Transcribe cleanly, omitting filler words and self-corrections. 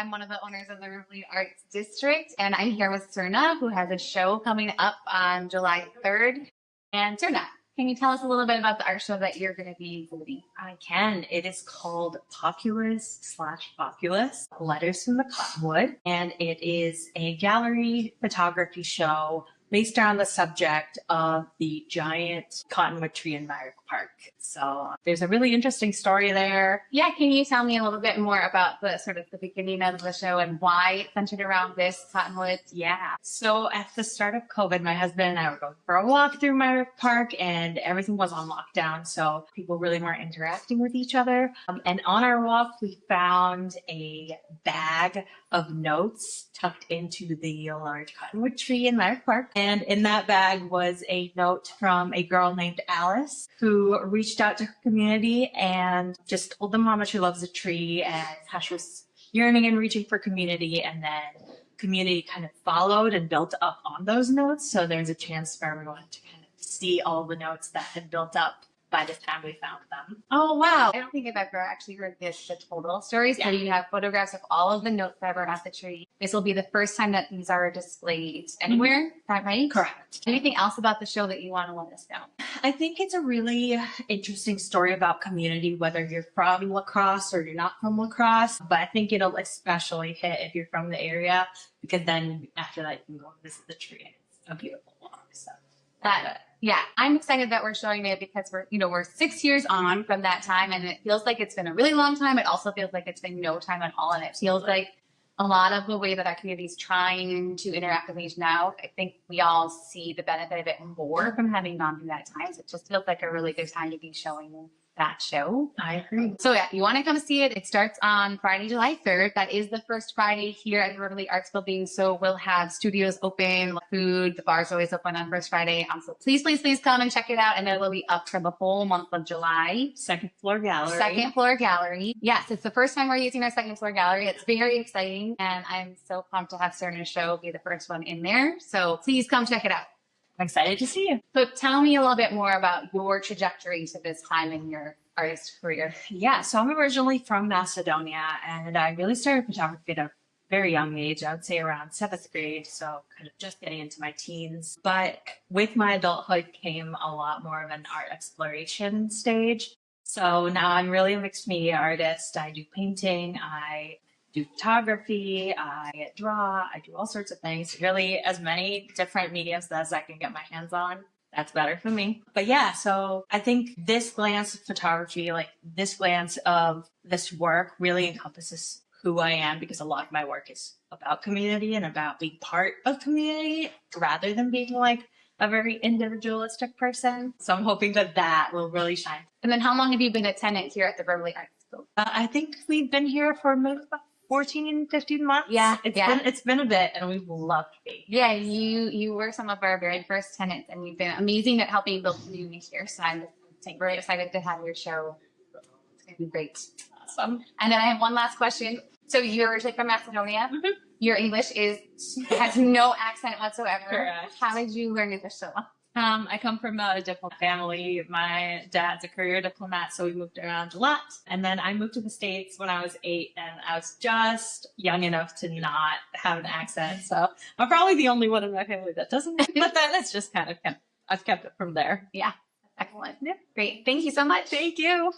I'm one of the owners of the Rivoli Arts District, and I'm here with Srna, who has a show coming up on July 3rd. And Srna, can you tell us a little bit about the art show that you're going to be including? I can. It is called POPULUS Letters from the Cottonwood, and it is a gallery photography show based around the subject of the giant cottonwood tree in Myrick Park. So there's a really interesting story there. Yeah, can you tell me a little bit more about the sort of the beginning of the show and why it's centered around this cottonwood? Yeah. So at the start of COVID, my husband and I were going for a walk through Myrick Park and everything was on lockdown. So people really weren't interacting with each other. And on our walk, we found a bag of notes tucked into the large cottonwood tree in Myrick Park. And in that bag was a note from a girl named Alice who reached out to her community and just told them how much she loves the tree and how she was yearning and reaching for community. And then community kind of followed and built up on those notes. So there's a chance for everyone to kind of see all the notes that had built up by the time we found them. Oh, wow. I don't think I've ever actually heard the total story. So you have photographs of all of the notes that were at the tree. This will be the first time that these are displayed anywhere. Is that right? Correct. Anything else about the show that you want to let us know? I think it's a really interesting story about community, whether you're from La Crosse or you're not from La Crosse. But I think it'll especially hit if you're from the area, because then after that you can go and visit the tree. It's a beautiful walk. So yeah, I'm excited that we're showing it because we're 6 years on from that time, and it feels like it's been a really long time. It also feels like it's been no time at all, and it feels like a lot of the way that our community is trying to interact with each now. I think we all see the benefit of it more from having gone through that time. So it just feels like a really good time to be showing that show. I agree. So yeah, if you want to come see it, it starts on Friday, July 3rd. That is the first Friday here at the Rivoli Arts Building. So we'll have studios open, food, the bar's always open on first Friday. So please come and check it out. And it will be up for the whole month of July. Second floor gallery. Second floor gallery. Yes, it's the first time we're using our second floor gallery. It's very exciting. And I'm so pumped to have Srna's show be the first one in there. So please come check it out. I'm excited to see you. So tell me a little bit more about your trajectory to this time in your artist career. Yeah, so I'm originally from Macedonia, and I really started photography at a very young age. I would say around 7th grade, so kind of just getting into my teens. But with my adulthood came a lot more of an art exploration stage. So now I'm really a mixed media artist. I do painting, I do photography, I draw, I do all sorts of things. Really, as many different mediums as I can get my hands on. That's better for me. But yeah, so I think this glance of photography, like this glance of this work really encompasses who I am, because a lot of my work is about community and about being part of community rather than being like a very individualistic person. So I'm hoping that that will really shine. And then how long have you been a tenant here at the Rivoli Arts Building? I think we've been here for maybe about 14, 15 months. Yeah, it's been a bit, and we've loved it. Yeah, you were some of our very first tenants, and you've been amazing at helping build community here. So I'm very excited to have your show. It's going to be great. Awesome. And then I have one last question. So you're originally from Macedonia. Mm-hmm. Your English has no accent whatsoever. Correct. How did you learn English so well? I come from a diplomat family. My dad's a career diplomat, so we moved around a lot. And then I moved to the States when I was 8, and I was just young enough to not have an accent. So I'm probably the only one in my family that doesn't. But then it's just I've kept it from there. Yeah, excellent. Yeah. Great. Thank you so much. Thank you.